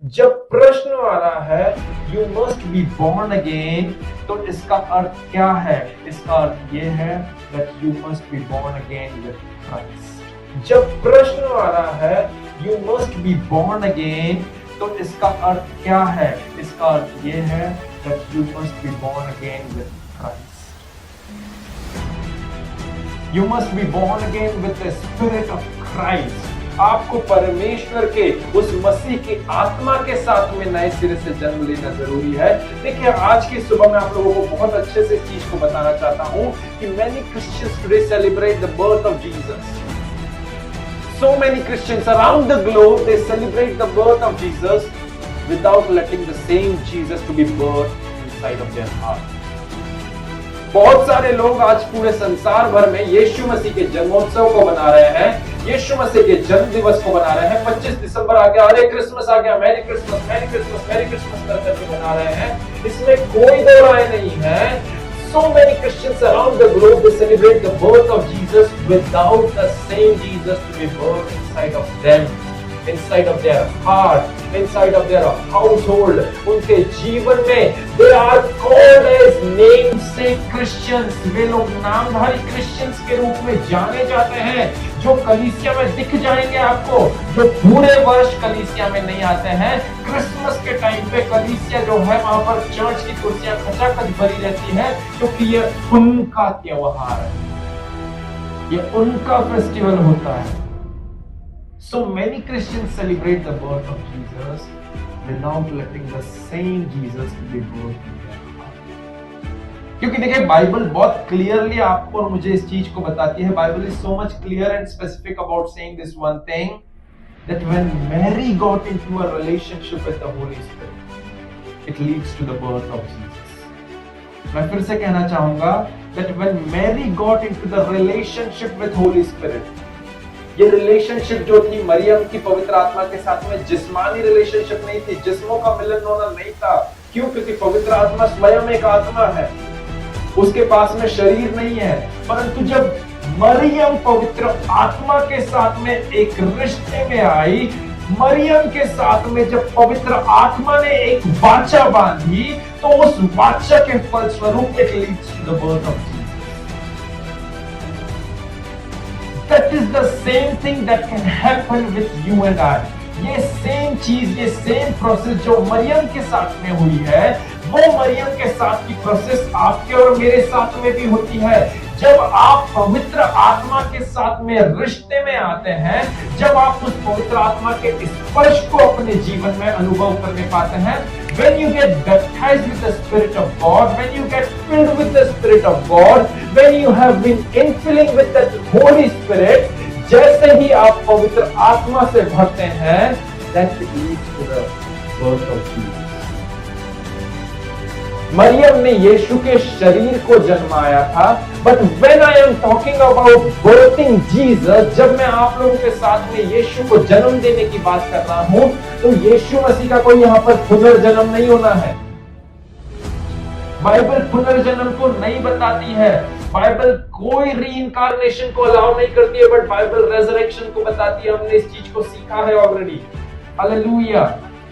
जब प्रश्न आ रहा है you must be born again, तो इसका अर्थ क्या है? इसका अर्थ ये है that you must be born again with Christ. जब प्रश्न आ रहा है you must be born again, तो इसका अर्थ क्या है? इसका अर्थ ये है that you must be born again with Christ. You must be born again with the spirit of Christ. आपको परमेश्वर के उस मसीह की आत्मा के साथ में नए सिरे से जन्म लेना जरूरी है। देखिए, आज की सुबह मैं आप लोगों को बहुत अच्छे से इस चीज को बताना चाहता हूं कि many Christians today celebrate the birth of Jesus. So many Christians around the globe, they celebrate the birth of Jesus without letting the same Jesus to be birthed inside of their heart. बहुत सारे लोग आज पूरे संसार भर में यीशु मसीह के जन्मोत्सव को मना रहे हैं, यीशु मसीह के जन्म दिवस को मना रहे हैं। 25 दिसंबर आ गया, अरे क्रिसमस आ गया, merry Christmas merry Christmas merry Christmas करके मना रहे हैं। इसमें कोई दो राय नहीं है। So many Christians around the globe, they celebrate the birth of Jesus without the same Jesus to be born inside of them, inside of their heart, inside of their household. उनके जीवन में they are called as namesake Christians. वे लोग नामधारी Christians के रूप में जाने जाते हैं, जो कलीसिया में दिख जाएंगे आपको, जो पूरे वर्ष कलीसिया में नहीं आते हैं। क्रिसमस के टाइम पे कलीसिया जो है वहां पर चर्च की कुर्सियां खचाखच भरी रहती है, क्योंकि ये उनका त्योहार है, ये उनका फेस्टिवल होता है। So many Christians celebrate the birth of Jesus without letting the same Jesus to be born in their heart. क्योंकि देखिए, बाइबल बहुत क्लियरली आपको और मुझे इस चीज को बताती है। Bible is so much clear and specific about saying this one thing, that when Mary got into a relationship with the Holy Spirit, it leads to the birth of Jesus. मैं फिर से कहना चाहूंगा that when Mary got into the relationship with Holy Spirit, ये relationship जो थी मरियम की पवित्र आत्मा के साथ में जिस्मानी रिलेशनशिप नहीं थी, जिस्मों का मिलन होना नहीं था। क्यों? क्योंकि पवित्र आत्मा स्वयं एक आत्मा है, उसके पास में शरीर नहीं है। परंतु जब मरियम पवित्र आत्मा के साथ में एक रिश्ते में आई, मरियम के साथ में जब पवित्र आत्मा ने एक वाचा बांधी, तो उस वाचा के फलस्वरूप it leads to the birth of Jesus. That is the same thing that can happen with you and I. ये सेम चीज, ये सेम प्रोसेस जो मरियम के साथ में हुई है, वो मरियम के साथ की प्रोसेस आपके और मेरे साथ में भी होती है। जब आप पवित्र आत्मा के साथ में रिश्ते में आते हैं, जब आप उस पवित्र आत्मा के स्पर्श को अपने जीवन में अनुभव करने पाते हैं, when you get baptized with the Spirit of God, when you get filled with the Spirit of God, when you have been infilling with the Holy Spirit, जैसे ही आप पवित्र आत्मा से भरते हैं, that leads to the birth of Jesus. Maryam ने यीशु के शरीर को जन्माया था, but when I am talking about birthing Jesus, जब मैं आप लोगों के साथ में यीशु को जन्म देने की बात कर रहा हूं, तो यीशु मसीह का कोई यहाँ पर पुनर्जन्म नहीं होना है। बाइबल पुनर्जन्म को नहीं बताती है, बाइबल कोई रीइंकार्नेशन को अलाउ नहीं करती है, बट बाइबल रेजरेक्शन को बताती है। हमने इस चीज को सीखा है ऑलरेडी। Hallelujah,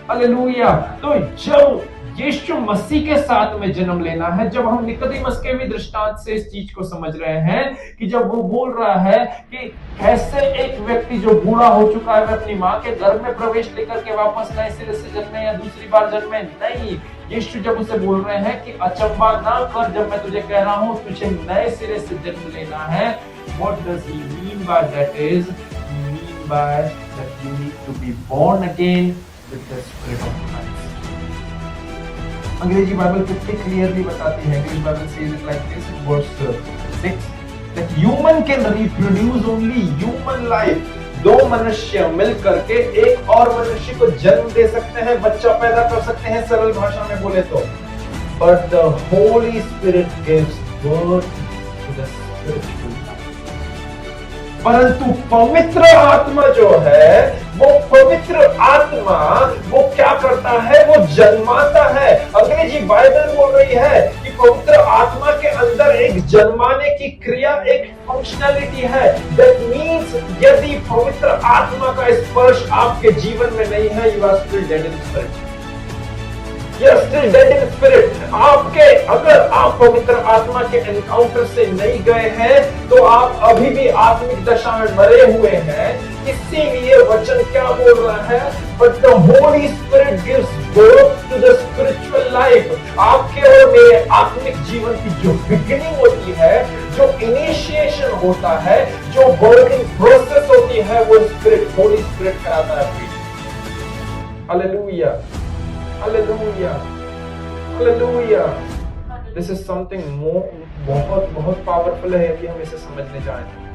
hallelujah. तो जब यीशु मसीह के साथ में जन्म लेना है, जब हम निकोदेमुस के भी दृष्टांत से इस चीज को समझ रहे हैं कि जब वो बोल रहा है कि कैसे एक व्यक्ति जो बूढ़ा हो चुका है, अपनी माँ के गर्भ में प्रवेश लेकर के वापस नए सिरे से जन्मे या दूसरी बार जन्मे, नहीं। यीशु जब उसे बोल रहे हैं कि अचंभा ना कर, जब मैं तुझे कह रहा हूं तुझे नए सिरे से जन्म लेना है, what does he mean by that? Is mean by that you need to be born again with the spirit of Christ. अंग्रेजी बाइबल कितनी क्लियरली बताती है। English Bible says it like this in verse 6 that human can reproduce only human life. दो मनुष्य मिल करके एक और मनुष्य को जन्म दे सकते हैं, बच्चा पैदा कर सकते हैं, सरल भाषा में बोले तो। But the Holy Spirit gives birth to the spiritual life. परंतु पवित्र आत्मा जो है, वो पवित्र आत्मा वो क्या करता है? वो जन्माता है। अंग्रेजी बाइबल बोल रही है कि पवित्र आत्मा के अंदर एक जन्माने की क्रिया, एक फंक्शनैलिटी है। दैट मीन्स यदि पवित्र आत्मा का स्पर्श आपके जीवन में नहीं है, you are still dead in spirit. You are still dead in spirit। अगर आप पवित्र आत्मा के एनकाउंटर से नहीं गए हैं, तो आप अभी भी आत्मिक दशा में मरे हुए हैं। इसीलिए वचन क्या बोल रहा है? But the Holy Spirit gives birth to the spiritual life। आपके और मेरे आत्मिक जीवन की जो बिगिनिंग होती है, जो इनिशिएशन होता है, जो बर्थिंग प्रोसेस होती है, वो स्पिरिट, होली स्पिरिट कराता है। Hallelujah, Hallelujah, Hallelujah। This is something बहुत बहुत पावरफुल है कि हम इसे समझने जाएं।